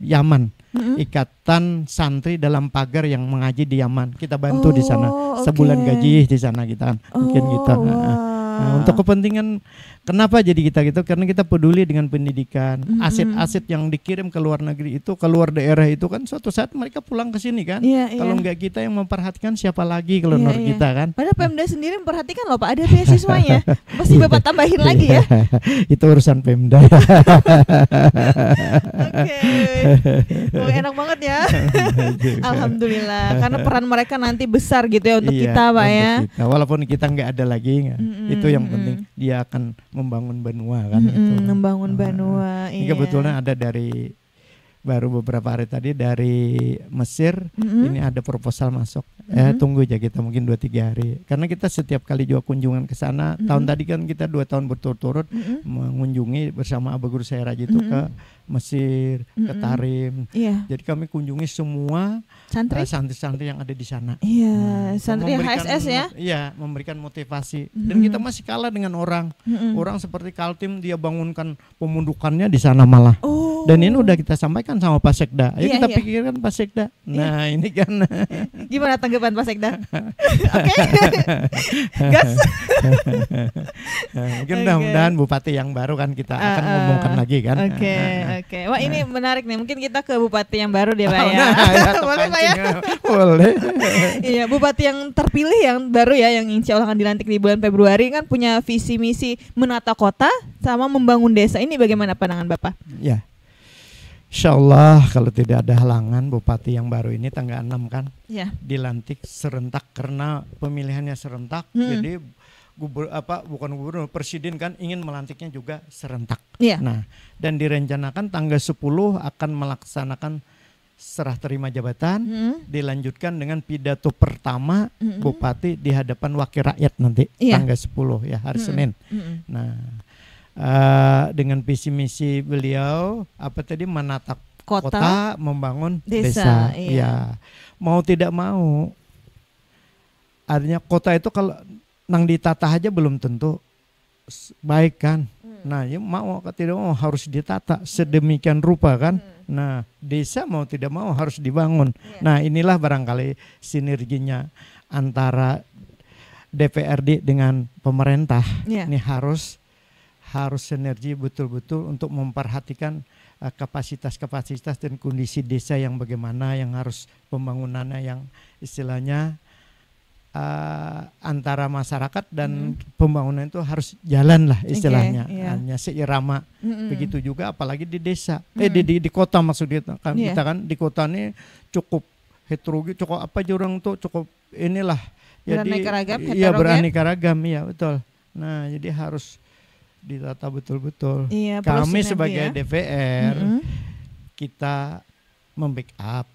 Yaman. Ikatan santri dalam pagar yang mengaji di Yaman. Kita bantu di sana. Sebulan gaji di sana kita mungkin gitu. Nah, untuk kepentingan kenapa jadi kita gitu? Karena kita peduli dengan pendidikan. Aset-aset yang dikirim ke luar negeri itu, ke luar daerah itu kan suatu saat mereka pulang ke sini kan. Kalau enggak kita yang memperhatikan, siapa lagi kalau menurut kita kan? Padahal Pemda sendiri memperhatikan loh Pak, ada beasiswanya. Pasti Bapak tambahin lagi ya. Itu urusan Pemda. Oke. Enak banget ya. Alhamdulillah. Karena peran mereka nanti besar gitu ya untuk kita Pak ya. Kita. Walaupun kita nggak ada lagi, itu yang penting dia akan membangun benua kan. Membangun benua. Ini kebetulan ada dari baru beberapa hari tadi dari Mesir, ini ada proposal masuk. Tunggu aja kita mungkin 2-3 hari. Karena kita setiap kali juga kunjungan ke sana. Tahun tadi kan kita 2 tahun berturut-turut mengunjungi bersama Abah Guru saya Raji itu ke Mesir, ke Tarim. Jadi kami kunjungi semua santri-santri yang ada di sana. Santri HSS ya. Iya, memberikan motivasi. Dan kita masih kalah dengan orang. Orang seperti Kaltim, dia bangunkan pemundukannya di sana malah. Dan ini udah kita sampaikan sama Pak Sekda. Ayo kita pikirkan Pak Sekda. Nah, ini kan gimana tanggapan Pak Sekda? Oke. Gas. Mungkin mudah-mudahan Bupati yang baru kan kita akan ngomongkan lagi kan. Oke. Wah, ini menarik nih. Mungkin kita ke Bupati yang baru deh Pak ya. Boleh Pak ya? Boleh. Iya, Bupati yang terpilih yang baru ya, yang insya Allah akan dilantik di bulan Februari kan punya visi misi menata kota sama membangun desa. Ini bagaimana pandangan Bapak? Ya. Insya Allah kalau tidak ada halangan Bupati yang baru ini tanggal 6 kan dilantik serentak karena pemilihannya serentak. Jadi bukan gubernur, presiden kan ingin melantiknya juga serentak. Nah, dan direncanakan tanggal 10 akan melaksanakan serah terima jabatan, dilanjutkan dengan pidato pertama Bupati di hadapan wakil rakyat nanti tanggal 10 ya, hari Senin. Nah, dengan visi misi beliau menata kota membangun desa. Ya, mau tidak mau artinya kota itu kalau nang ditata aja belum tentu baik kan. Nah, ya mau tidak mau harus ditata sedemikian rupa kan. Nah, desa mau tidak mau harus dibangun. Nah, inilah barangkali sinerginya antara DPRD dengan pemerintah. Ini harus sinergi betul-betul untuk memperhatikan kapasitas dan kondisi desa yang bagaimana, yang harus pembangunannya yang istilahnya antara masyarakat dan pembangunan itu harus jalan lah istilahnya, hanya seirama. Begitu juga apalagi di desa, di kota maksudnya kan. Kita kan di kota ini cukup heterogen, cukup apa jurang tuh cukup inilah. Beraneka ragam, beraneka ragam, ya betul. Nah, jadi harus ditata betul-betul. Kami sebagai DPR kita membackup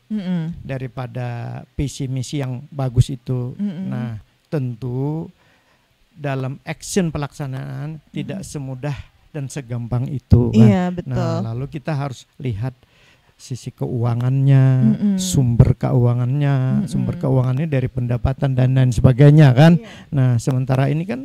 daripada visi misi yang bagus itu. Nah, tentu dalam action pelaksanaan tidak semudah dan segampang itu kan. Betul. Nah, lalu kita harus lihat sisi keuangannya, sumber keuangannya dari pendapatan dan lain sebagainya kan. Nah, sementara ini kan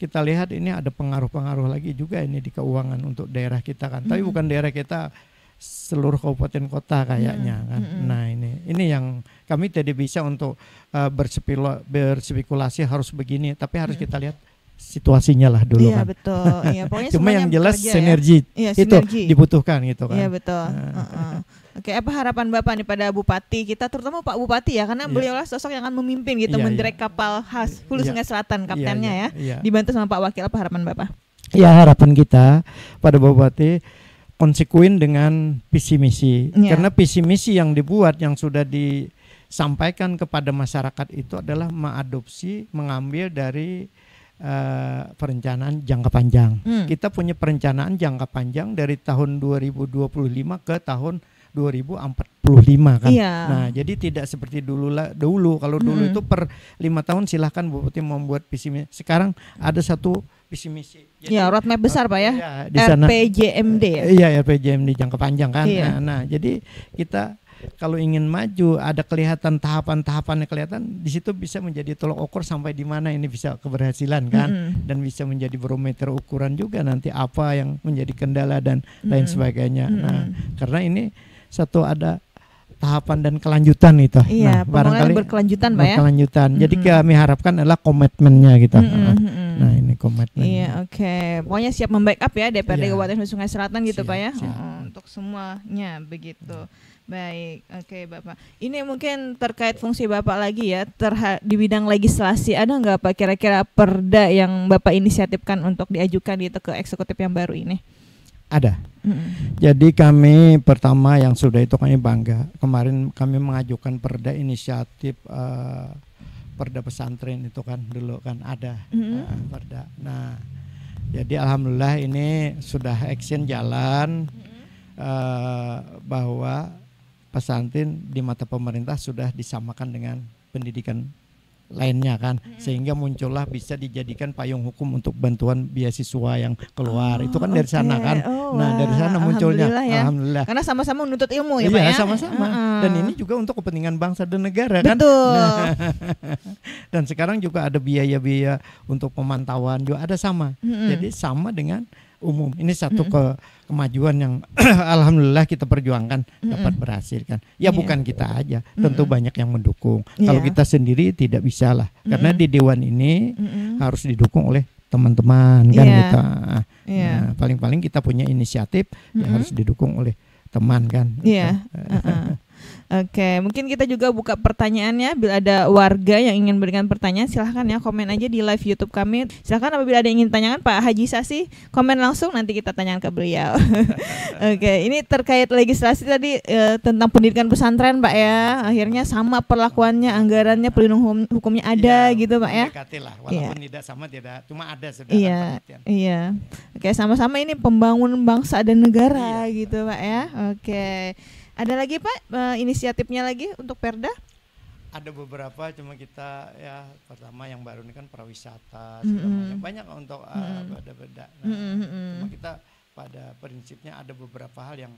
kita lihat ini ada pengaruh-pengaruh lagi juga ini di keuangan untuk daerah kita kan. Tapi bukan daerah kita, seluruh kabupaten kota kayaknya kan. Nah, ini yang kami tidak bisa untuk berspekulasi harus begini, tapi harus kita lihat situasinya lah dulu kan. Betul. Pokoknya cuma yang jelas sinergi itu dibutuhkan gitu kan. Betul. Oke, apa harapan Bapak nih pada Bupati kita, terutama Pak Bupati ya, karena beliau lah sosok yang akan memimpin gitu, mendirect kapal Hulu Sungai Selatan, kaptennya dibantu sama Pak Wakil. Apa harapan Bapak? Ya, harapan kita pada Bupati konsekuen dengan visi misi, karena visi misi yang dibuat yang sudah disampaikan kepada masyarakat itu adalah mengambil dari perencanaan jangka panjang. Kita punya perencanaan jangka panjang dari tahun 2025 ke tahun 2045 kan. Nah, jadi tidak seperti dulu. Kalau dulu itu per 5 tahun silahkan Bupati membuat visi misi. Sekarang ada satu visi misi. Roadmap besar Pak ya. Di sana, RPJMD ya. Iya, RPJMD jangka panjang kan. Nah, jadi kita kalau ingin maju ada kelihatan tahapan-tahapannya kelihatan, di situ bisa menjadi tolok ukur sampai di mana ini bisa keberhasilan kan, dan bisa menjadi barometer ukuran juga nanti apa yang menjadi kendala dan lain sebagainya. Nah, karena ini satu ada tahapan dan kelanjutan itu. Iya, barangkali berkelanjutan, Pak ya. Berkelanjutan. Jadi kami harapkan adalah komitmennya gitu. Nah, ini komitmen. Iya, oke. Pokoknya siap membackup ya DPRD Kabupaten Hulu Sungai Selatan gitu, Pak ya. Untuk semuanya begitu. Baik, oke Bapak. Ini mungkin terkait fungsi Bapak lagi ya, di bidang legislasi ada nggak Pak kira-kira perda yang Bapak inisiatifkan untuk diajukan gitu ke eksekutif yang baru ini? Ada. Jadi kami pertama yang sudah itu kami bangga. Kemarin kami mengajukan perda inisiatif perda pesantren itu kan dulu kan ada perda. Nah, jadi alhamdulillah ini sudah action jalan bahwa pesantren di mata pemerintah sudah disamakan dengan pendidikan lainnya kan, sehingga muncullah bisa dijadikan payung hukum untuk bantuan beasiswa yang keluar. Itu kan dari sana kan. Nah, dari sana munculnya. Alhamdulillah. Karena sama-sama menuntut ilmu ya, Pak ya. Iya, sama-sama. Dan ini juga untuk kepentingan bangsa dan negara kan. Betul. Dan sekarang juga ada biaya-biaya untuk pemantauan juga ada sama. Jadi sama dengan umum. Ini satu kemajuan yang alhamdulillah kita perjuangkan dapat berhasil kan. Ya bukan kita aja, tentu banyak yang mendukung. Kalau kita sendiri tidak bisa lah, karena di dewan ini harus didukung oleh teman-teman kan kita. Nah, paling-paling kita punya inisiatif yang harus didukung oleh teman kan. Iya. Oke, mungkin kita juga buka pertanyaannya. Bila ada warga yang ingin berikan pertanyaan, silahkan ya komen aja di live YouTube kami. Silahkan apabila ada yang ingin tanyakan Pak Haji Sasi, komen langsung nanti kita tanyakan ke beliau. Oke, ini terkait legislasi tadi tentang pendidikan pesantren Pak ya. Akhirnya sama perlakuannya, anggarannya, pelindung hukumnya ada gitu Pak ya. Lah, walaupun tidak sama tidak, cuma ada sebenarnya. Iya. Oke, sama-sama ini pembangunan bangsa dan negara gitu Pak ya. Oke. Ada lagi Pak inisiatifnya lagi untuk Perda? Ada beberapa, cuma kita ya pertama yang baru ini kan prawisata, banyak untuk beda-beda. Cuma kita pada prinsipnya ada beberapa hal yang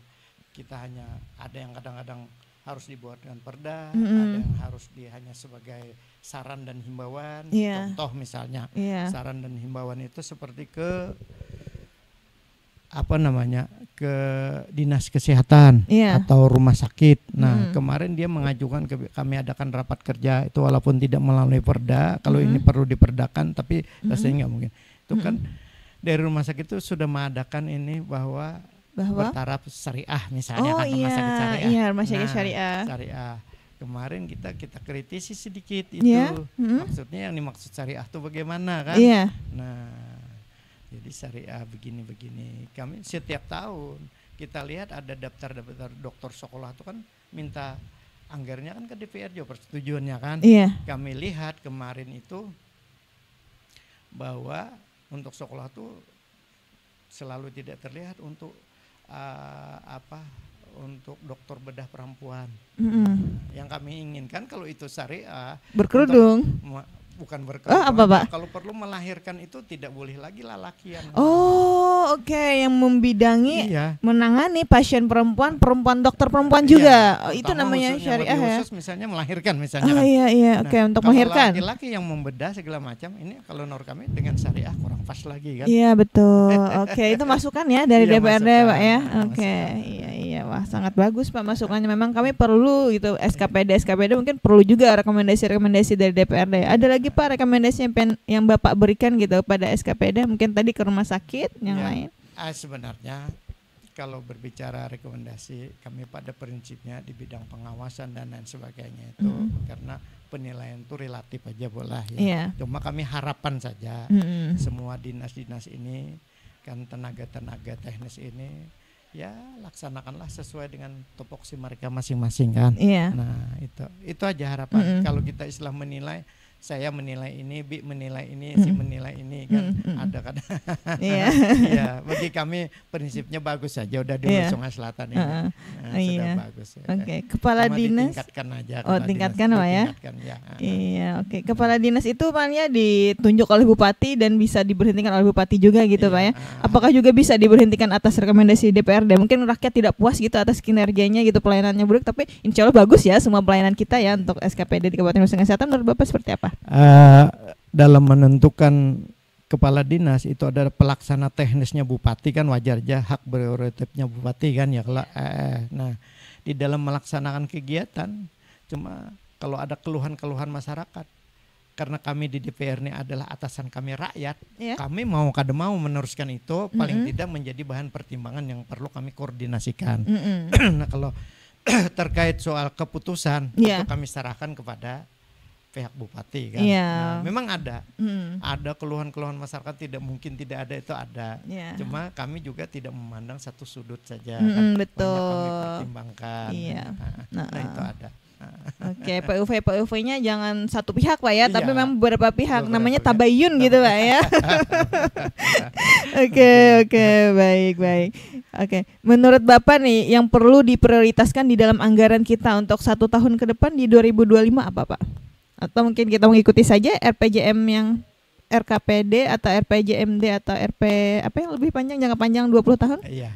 kita hanya ada yang kadang-kadang harus dibuat dengan perda, ada yang harus hanya sebagai saran dan himbauan. Contoh misalnya saran dan himbauan itu seperti ke ke dinas kesehatan atau rumah sakit. Nah, kemarin dia mengajukan kami adakan rapat kerja itu walaupun tidak melalui perda, kalau ini perlu diperdakan tapi rasanya nggak mungkin. Itu kan dari rumah sakit itu sudah mengadakan ini bahwa bertaraf syariah misalnya kan rumah sakit syariah. Iya, rumah sakit syariah. Syariah. Kemarin kita kritisi sedikit itu. Maksudnya yang dimaksud syariah itu bagaimana kan? Nah, jadi syariah begini-begini. Kami setiap tahun kita lihat ada daftar-daftar dokter sekolah itu kan minta anggarannya kan ke DPR juga persetujuannya kan. Kami lihat kemarin itu bahwa untuk sekolah itu selalu tidak terlihat untuk untuk dokter bedah perempuan. Yang kami inginkan kalau itu syariah berkerudung. Bukan berkerudung. Apa Pak? Kalau perlu melahirkan itu tidak boleh lagi lalakian. Yang membidangi menangani pasien perempuan dokter perempuan juga. Itu namanya syariah ya. Khusus misalnya melahirkan misalnya. Untuk melahirkan. Laki-laki yang membedah segala macam ini kalau menurut kami dengan syariah kurang pas lagi kan. Iya betul. Itu masukan ya dari DPRD Pak ya. Iya. Wah, sangat bagus Pak masukannya. Memang kami perlu gitu SKPD mungkin perlu juga rekomendasi dari DPRD. Ada lagi Pak rekomendasi yang Bapak berikan gitu pada SKPD, mungkin tadi ke rumah sakit yang lain? Sebenarnya kalau berbicara rekomendasi, kami pada prinsipnya di bidang pengawasan dan lain sebagainya itu karena penilaian itu relatif aja boleh ya. Cuma kami harapan saja semua dinas-dinas ini kan tenaga-tenaga teknis ini ya laksanakanlah sesuai dengan topoksi mereka masing-masing kan. Nah itu aja harapan. Kalau kita Islam menilai, saya menilai ini, Bi menilai ini, si menilai ini kan ada kan. Iya, bagi kami prinsipnya bagus saja udah di Sungai Selatan ini. Sudah bagus. Kepala dinas tingkatkan aja. Tingkatkan Pak ya. Kepala dinas itu Pak ya ditunjuk oleh bupati dan bisa diberhentikan oleh bupati juga gitu Pak ya. Apakah juga bisa diberhentikan atas rekomendasi DPRD? Mungkin rakyat tidak puas gitu atas kinerjanya gitu, pelayanannya buruk, tapi insya Allah bagus ya semua pelayanan kita ya untuk SKPD di Kabupaten Hulu Sungai Selatan. Menurut Bapak seperti apa? Dalam menentukan kepala dinas itu ada pelaksana teknisnya bupati kan, wajar aja hak prerogatifnya bupati kan ya. Nah di dalam melaksanakan kegiatan cuma kalau ada keluhan-keluhan masyarakat, karena kami di DPR ini adalah atasan kami rakyat, kami mau kada mau meneruskan itu, paling tidak menjadi bahan pertimbangan yang perlu kami koordinasikan. Nah kalau terkait soal keputusan itu kami serahkan kepada pihak bupati kan. Nah, memang ada keluhan-keluhan masyarakat, tidak mungkin tidak ada, itu ada. Cuma kami juga tidak memandang satu sudut saja kan. Betul. Banyak kami pertimbangkan. Nah itu ada. Oke, PUV-nya jangan satu pihak Pak ya, tapi memang beberapa pihak, namanya tabayun gitu Pak ya. Oke, baik. Oke, menurut Bapak nih yang perlu diprioritaskan di dalam anggaran kita untuk 1 tahun ke depan di 2025 apa Pak? Atau mungkin kita mengikuti saja RPJM yang RKPD atau RPJMD atau RP apa yang lebih panjang, jangka panjang 20 tahun? Iya.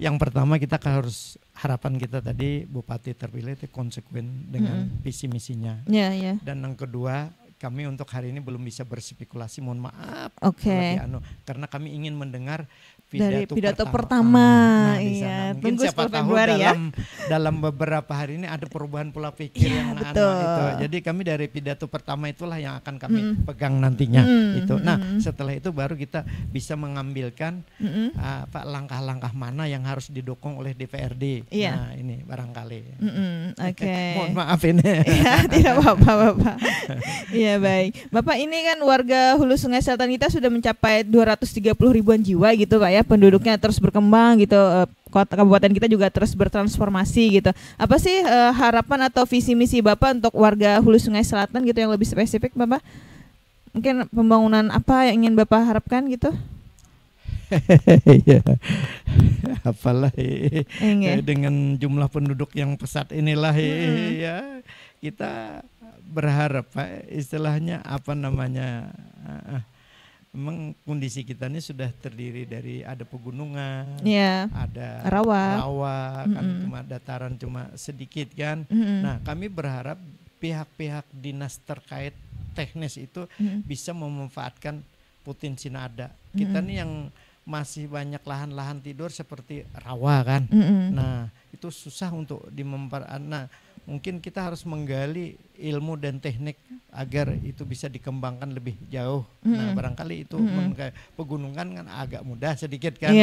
Yang pertama kita harus, harapan kita tadi Bupati terpilih itu konsekuen dengan visi misinya. Dan yang kedua, kami untuk hari ini belum bisa berspekulasi, mohon maaf. Karena kami ingin mendengar pidato pertama. Iya, mungkin siapa tahu dalam beberapa hari ini ada perubahan pola pikir yang itu. Jadi kami dari pidato pertama itulah yang akan kami pegang nantinya. Nah, setelah itu baru kita bisa mengambilkan langkah-langkah mana yang harus didukung oleh DPRD. Nah, ini barangkali. Mohon maaf ini. Tidak apa-apa, Bapak. Iya, baik. Bapak, ini kan warga Hulu Sungai Selatan kita sudah mencapai 230 ribuan jiwa gitu Pak ya, penduduknya terus berkembang gitu, kota kabupaten kita juga terus bertransformasi gitu. Apa sih harapan atau visi misi Bapak untuk warga Hulu Sungai Selatan gitu yang lebih spesifik Bapak? Mungkin pembangunan apa yang ingin Bapak harapkan gitu? Apalah dengan jumlah penduduk yang pesat inilah ya kita berharap Pak, istilahnya apa namanya, memang kondisi kita ini sudah terdiri dari ada pegunungan, ada rawa kan, cuma dataran cuma sedikit kan. Nah kami berharap pihak-pihak dinas terkait teknis itu bisa memanfaatkan potensi nada kita nih yang masih banyak lahan-lahan tidur seperti rawa kan. Nah itu susah untuk nah mungkin kita harus menggali ilmu dan teknik agar itu bisa dikembangkan lebih jauh. Nah barangkali itu pegunungan kan agak mudah sedikit kan.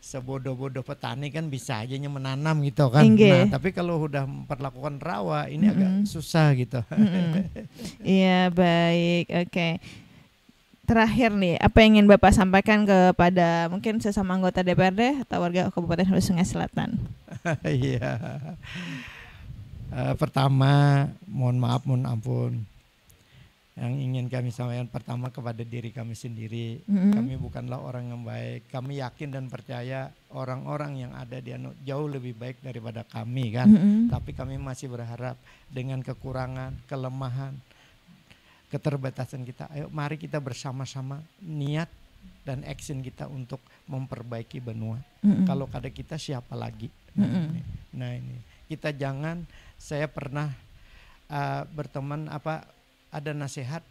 Sebodoh-bodoh petani kan bisa aja menanam gitu kan. Nah tapi kalau udah memperlakukan rawa ini agak susah gitu. Iya, baik, oke. Terakhir nih, apa yang ingin Bapak sampaikan kepada mungkin sesama anggota DPRD atau warga Kabupaten Hulu Sungai Selatan? Iya. Pertama, mohon maaf, mohon ampun. Yang ingin kami sampaikan pertama kepada diri kami sendiri. Kami bukanlah orang yang baik. Kami yakin dan percaya orang-orang yang ada di jauh lebih baik daripada kami kan. Tapi kami masih berharap dengan kekurangan, kelemahan, keterbatasan kita, ayo mari kita bersama-sama niat dan action kita untuk memperbaiki benua. Kalau kada kita siapa lagi? Nah ini kita jangan, saya pernah berteman ada nasihat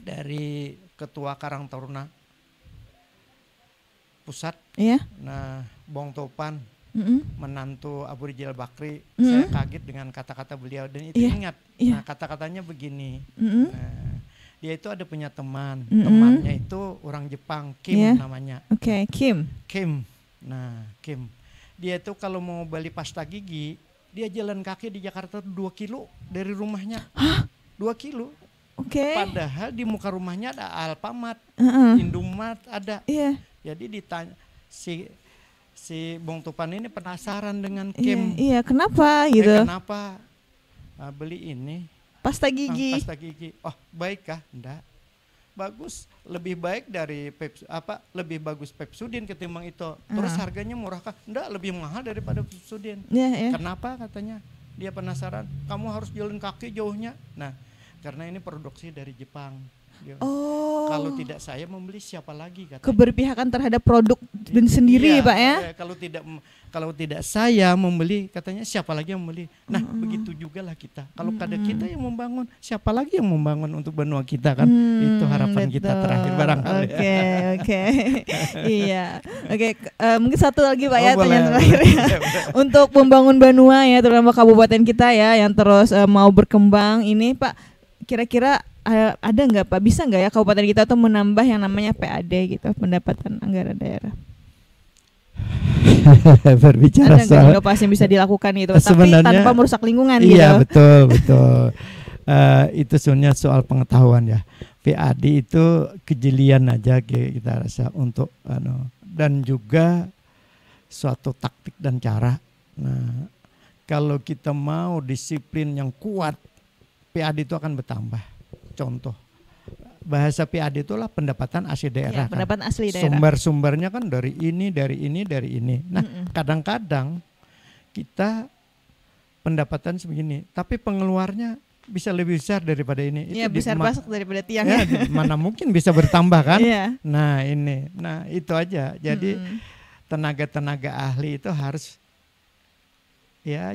dari Ketua Karang Taruna Pusat, nah Bong Topan, menantu Abu Rijal Bakri, saya kaget dengan kata-kata beliau dan itu ingat. Nah kata-katanya begini, nah, dia itu ada punya teman, temannya itu orang Jepang, Kim namanya. Kim. Nah Kim, dia itu kalau mau beli pasta gigi, dia jalan kaki di Jakarta 2 kilo dari rumahnya. 2 kilo. Padahal di muka rumahnya ada Alfamart, Indomart ada. Jadi ditanya si Bong Topan ini penasaran dengan Kim. Kenapa gitu? Kenapa beli ini? Pasta gigi. Oh, baik kah? Enggak. Bagus, lebih baik dari lebih bagus Pepsodent ketimbang itu. Terus harganya murah kah? Enggak, lebih mahal daripada Pepsodent. Kenapa katanya? Dia penasaran. Kamu harus jalan kaki jauhnya. Nah, karena ini produksi dari Jepang. Kalau tidak saya membeli siapa lagi katanya. Keberpihakan terhadap produk sendiri Pak ya. Kalau tidak saya membeli katanya siapa lagi yang membeli. Nah begitu juga lah kita. Kalau kada kita yang membangun, siapa lagi yang membangun untuk benua kita kan. Itu harapan kita terakhir barangkali. Oke. Iya. Oke, mungkin satu lagi Pak ya pertanyaan terakhir ya. Untuk membangun benua ya terutama kabupaten kita ya yang terus mau berkembang ini Pak, kira-kira ada nggak Pak, bisa nggak ya kabupaten kita tuh menambah yang namanya PAD gitu, pendapatan anggaran daerah? Berbicara ada soal inovasi yang bisa dilakukan itu, tapi tanpa merusak lingkungan gitu. Iya betul. Itu sebenarnya soal pengetahuan ya. PAD itu kejelian aja kita rasa untuk dan juga suatu taktik dan cara. Nah, kalau kita mau disiplin yang kuat, PAD itu akan bertambah. Contoh, bahasa PAD itulah pendapatan asli daerah. Ya, pendapatan asli daerah. Sumber-sumbernya kan dari ini. Nah, kadang-kadang kita pendapatan sebegini, tapi pengeluarnya bisa lebih besar daripada ini. Iya, besar masuk daripada tiangnya. Mana mungkin bisa bertambah kan? Iya. Nah itu aja. Jadi tenaga-tenaga ahli itu harus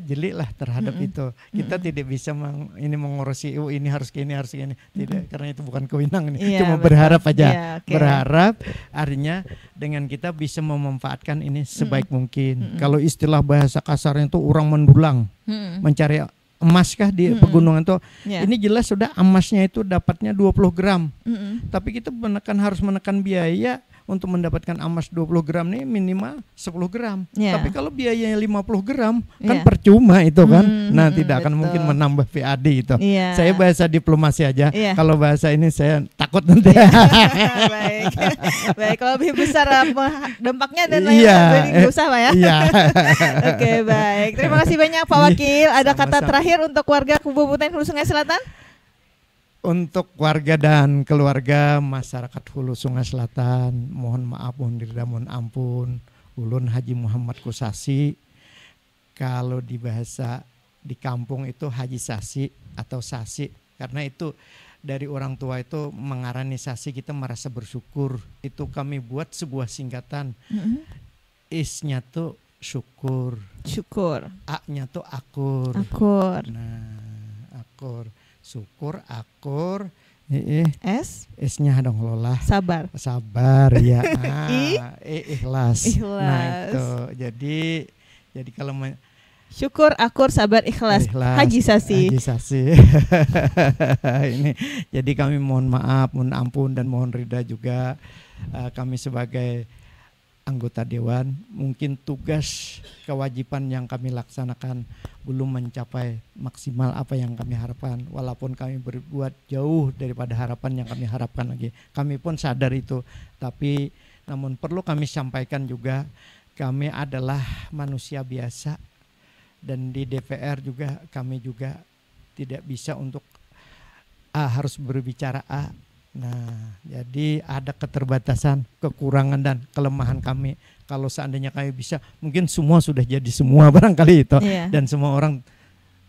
jeli lah terhadap itu. Kita tidak bisa mengurusi ini harus gini. Tidak, karena itu bukan kewenangan. Cuma berharap aja. Berharap artinya dengan kita bisa memanfaatkan ini sebaik mungkin. Kalau istilah bahasa kasarnya itu orang mendulang, mencari emas kah di pegunungan tuh. Ini jelas sudah emasnya itu dapatnya 20 gram. Tapi kita harus menekan biaya untuk mendapatkan emas 20 gram nih minimal 10 gram. Tapi kalau biayanya 50 gram kan percuma itu kan. Nah tidak akan mungkin menambah PAD itu. Saya bahasa diplomasi aja. Kalau bahasa ini saya takut nanti. Baik. Kalau lebih besar dampaknya dan lain-lain usah Pak ya. Oke, baik. Terima kasih banyak Pak Wakil. Ada kata terakhir untuk warga Kabupaten Hulu Sungai Selatan? Untuk warga dan keluarga masyarakat Hulu Sungai Selatan, mohon maaf, mohon ampun. Ulun Haji Muhammad Kusasi, kalau di bahasa di kampung itu Haji Sasi atau Sasi, karena itu dari orang tua itu mengarani Sasi, kita merasa bersyukur. Itu kami buat sebuah singkatan. Isnya tuh syukur. A-nya tuh akur. Nah, akur. Syukur, akur, S-nya dong lolah. Sabar ya. Ikhlas. Nah itu. Jadi kalau syukur, akur, sabar, ikhlas. Haji Sasi. Ini. Jadi kami mohon maaf, mohon ampun dan mohon ridha juga. Kami sebagai anggota dewan, mungkin tugas kewajiban yang kami laksanakan belum mencapai maksimal apa yang kami harapkan, walaupun kami berbuat jauh daripada harapan yang kami harapkan lagi. Kami pun sadar itu, tapi namun perlu kami sampaikan juga, kami adalah manusia biasa dan di DPR juga kami juga tidak bisa untuk harus berbicara A. Nah, jadi ada keterbatasan, kekurangan dan kelemahan kami. Kalau seandainya kami bisa, mungkin semua sudah jadi semua barangkali itu. Dan semua orang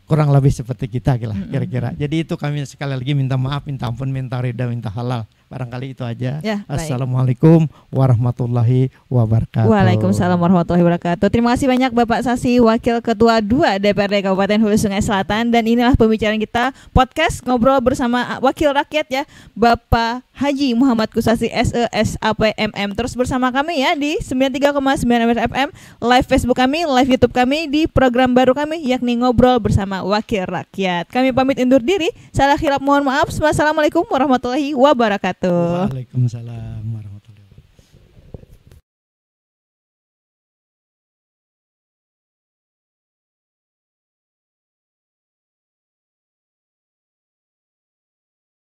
kurang lebih seperti kita kira-kira. Jadi itu kami sekali lagi minta maaf, minta ampun, minta ridha, minta halal. Barangkali itu aja. Assalamualaikum warahmatullahi wabarakatuh. Waalaikumsalam warahmatullahi wabarakatuh. Terima kasih banyak Bapak Sasi, Wakil Ketua 2 DPRD Kabupaten Hulu Sungai Selatan. Dan inilah pembicaraan kita, podcast ngobrol bersama Wakil Rakyat ya, Bapak Haji Muhammad Kusasi SESAPMM. Terus bersama kami ya di 93,9 FM, live Facebook kami, live YouTube kami, di program baru kami yakni Ngobrol Bersama Wakil Rakyat. Kami pamit undur diri. Salah khilaf mohon maaf. Wassalamualaikum warahmatullahi wabarakatuh. Waalaikumsalam warahmatullahi wabarakatuh.